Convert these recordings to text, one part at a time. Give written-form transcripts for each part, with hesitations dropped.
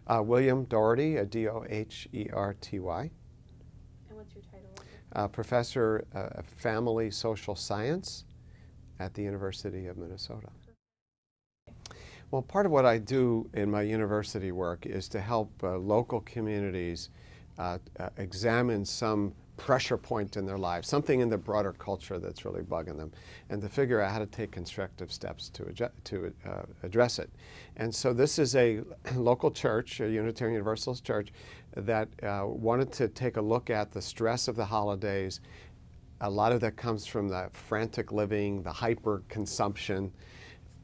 William Doherty, Doherty. And what's your title? Professor of Family Social Science at the University of Minnesota. Well, part of what I do in my university work is to help local communities examine some pressure point in their lives, something in the broader culture that's really bugging them, and to figure out how to take constructive steps to address it. And so this is a local church, a Unitarian Universalist church, that wanted to take a look at the stress of the holidays. A lot of that comes from the frantic living, the hyper consumption,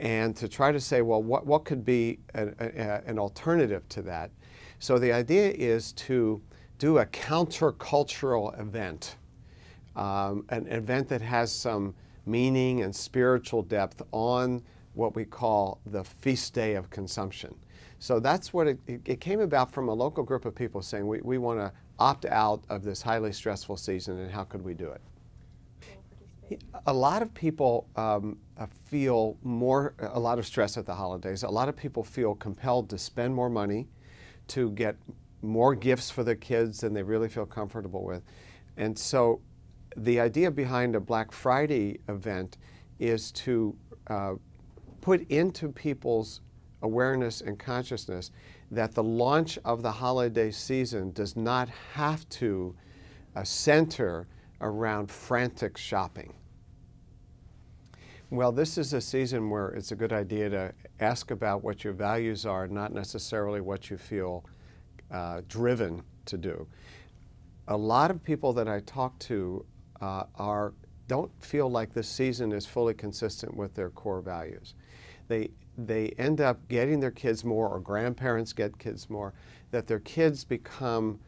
and to try to say, well, what could be an alternative to that? So the idea is to do a countercultural event, an event that has some meaning and spiritual depth on what we call the feast day of consumption. So that's what it came about from a local group of people saying, we want to opt out of this highly stressful season, and how could we do it? A lot of people feel a lot of stress at the holidays. A lot of people feel compelled to spend more money, to get more gifts for their kids than they really feel comfortable with. And so the idea behind a Black Friday event is to put into people's awareness and consciousness that the launch of the holiday season does not have to center around frantic shopping. Well, this is a season where it's a good idea to ask about what your values are, not necessarily what you feel driven to do. A lot of people that I talk to don't feel like this season is fully consistent with their core values. They end up getting their kids more, or grandparents get kids more, that their kids become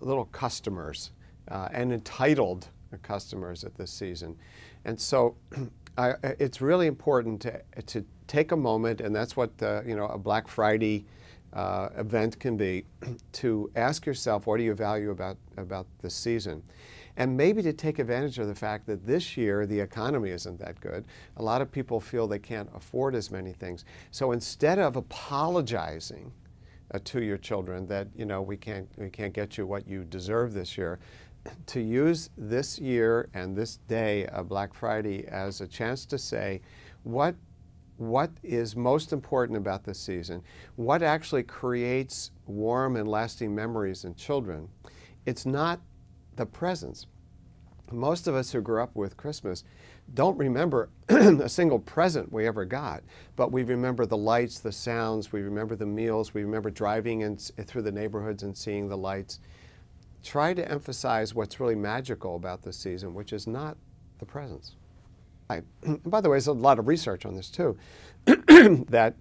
little customers and entitled customers at this season. And so it's really important to take a moment, and that's what a Black Friday event can be, to ask yourself, what do you value about this season? And maybe to take advantage of the fact that this year the economy isn't that good. A lot of people feel they can't afford as many things. So instead of apologizing to your children that we can't get you what you deserve this year, to use this year and this day of Black Friday as a chance to say, what is most important about this season? What actually creates warm and lasting memories in children? It's not the presents. Most of us who grew up with Christmas don't remember a single present we ever got, but we remember the lights, the sounds, we remember the meals, we remember driving through the neighborhoods and seeing the lights. Try to emphasize what's really magical about this season, which is not the presents. By the way, there's a lot of research on this too, that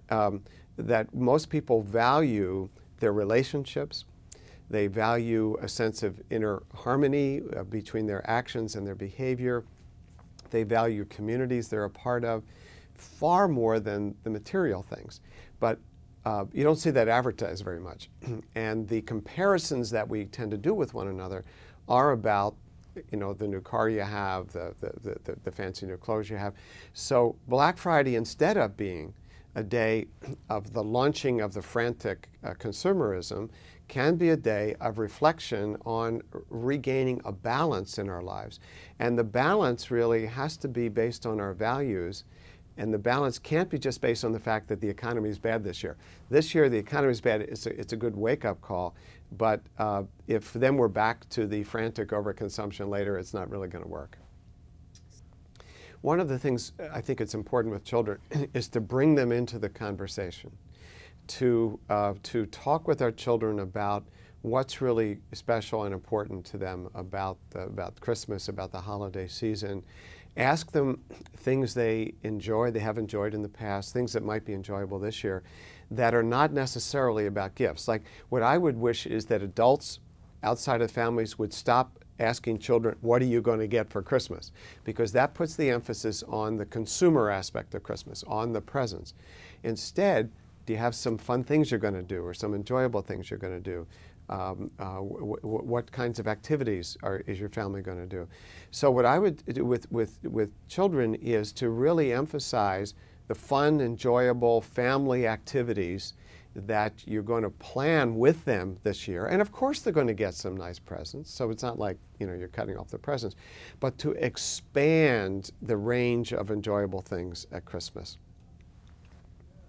most people value their relationships. They value a sense of inner harmony between their actions and their behavior. They value communities they're a part of far more than the material things. But you don't see that advertised very much. And the comparisons that we tend to do with one another are about the new car you have, the fancy new clothes you have. So Black Friday, instead of being a day of the launching of the frantic consumerism, can be a day of reflection on regaining a balance in our lives. And the balance really has to be based on our values. And the balance can't be just based on the fact that the economy is bad this year. This year, the economy is bad. It's a good wake-up call. But if then we're back to the frantic overconsumption later, it's not really going to work. One of the things I think it's important with children is to bring them into the conversation, to talk with our children about what's really special and important to them about Christmas, about the holiday season. Ask them things they have enjoyed in the past, things that might be enjoyable this year, that are not necessarily about gifts. Like, what I would wish is that adults outside of families would stop asking children, what are you going to get for Christmas? Because that puts the emphasis on the consumer aspect of Christmas, on the presents. Instead, do you have some fun things you're going to do, or some enjoyable things you're going to do? What kinds of activities is your family going to do? So what I would do with children is to really emphasize the fun, enjoyable family activities, that you're going to plan with them this year. And of course they're going to get some nice presents, so it's not like, you know, you're cutting off the presents, but to expand the range of enjoyable things at Christmas.